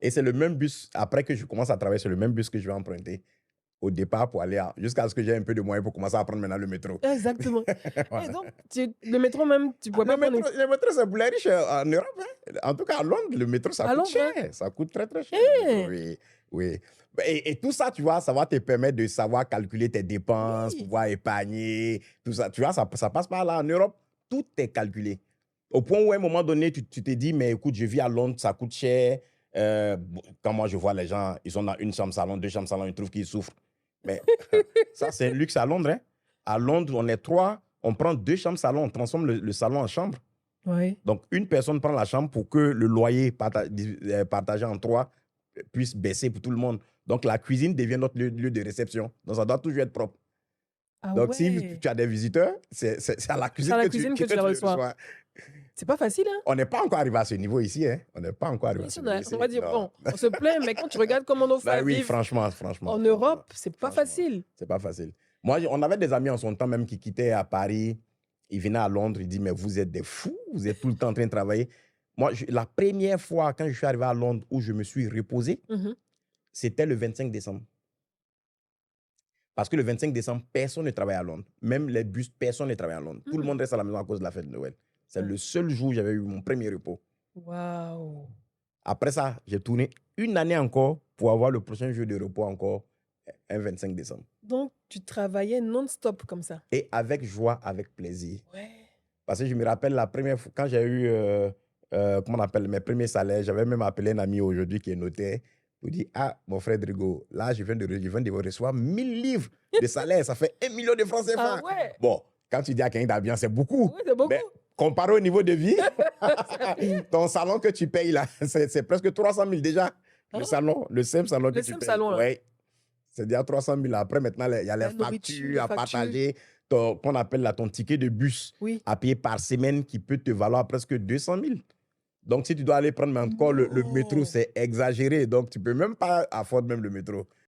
Et c'est le même bus, après que je commence à travailler, c'est le même bus que je vais emprunter au départ pour aller jusqu'à ce que j'ai un peu de moyens pour commencer à prendre maintenant le métro. Exactement. Et Voilà. donc le métro même, tu Ah, pouvais pas prendre le métro, c'est pour les riches en Europe, hein. En tout cas, à Londres, le métro, ça à coûte Londres, cher. hein? Ça coûte très, très cher, le métro, Eh! oui. Oui. Et tout ça, tu vois, ça va te permettre de savoir calculer tes dépenses, Oui! pouvoir épargner, tout ça. Tu vois, ça passe par là. En Europe, tout est calculé. Au point où, à un moment donné, tu te dis, mais écoute, je vis à Londres, ça coûte cher. Bon, quand moi, je vois les gens, ils sont dans une chambre salon, deux chambres salon, ils trouvent qu'ils souffrent. Mais ça, c'est un luxe à Londres, hein. À Londres, on est trois, on prend deux chambres salon, on transforme le salon en chambre. Oui. Donc, une personne prend la chambre pour que le loyer partagé en trois puisse baisser pour tout le monde. Donc, la cuisine devient notre lieu de réception. Donc, ça doit toujours être propre. Ah Donc, si ouais! tu as des visiteurs, c'est à la C'est cuisine à que la tu, cuisine que que tu les tu les reçois. reçois. C'est pas facile, hein? On n'est pas encore arrivé à ce niveau ici, hein. On n'est pas encore arrivé à Ici, ce niveau on ici. va dire, Non. bon, on se plaint, mais quand tu regardes comment nos Bah frères oui, vivent franchement, en franchement, franchement, Europe, c'est pas franchement, facile. c'est pas facile. Moi, on avait des amis en son temps même qui quittaient à Paris, ils venaient à Londres, ils disaient, mais vous êtes des fous, vous êtes tout le temps en train de travailler. Moi, la première fois quand je suis arrivé à Londres où je me suis reposé, Mmh. c'était le 25 décembre. Parce que le 25 décembre, personne ne travaille à Londres. Même les bus, personne ne travaille à Londres. Tout le Mmh. monde reste à la maison à cause de la fête de Noël. C'est Ouais. le seul jour où j'avais eu mon premier repos. Waouh! Après ça, j'ai tourné une année encore pour avoir le prochain jour de repos encore, un 25 décembre. Donc tu travaillais non-stop comme ça? Et avec joie, avec plaisir. Ouais. Parce que je me rappelle la première fois, quand j'ai eu, comment on appelle, mes premiers salaires, j'avais même appelé un ami aujourd'hui qui est notaire pour dire, ah, mon frère Drigo, là, je viens de recevoir 1000 livres de salaire, ça fait 1 million de francs Ah CFA. ouais! Bon, quand tu dis à quelqu'un d'Albion, c'est beaucoup. Oui, c'est beaucoup. Mais comparé au niveau de vie, ton salon que tu payes là, c'est presque 300 000 déjà. Le Hein? salon, le simple salon que Le tu simple payes. salon là, Ouais, c'est déjà 300 000. Après, maintenant, il y a les la nourriture, les factures à factures. partager, qu'on appelle là, ton ticket de bus Oui. à payer par semaine qui peut te valoir presque 200 000. Donc, si tu dois aller prendre mais encore le métro, Non! c'est exagéré. Donc, tu ne peux même pas afford même le métro.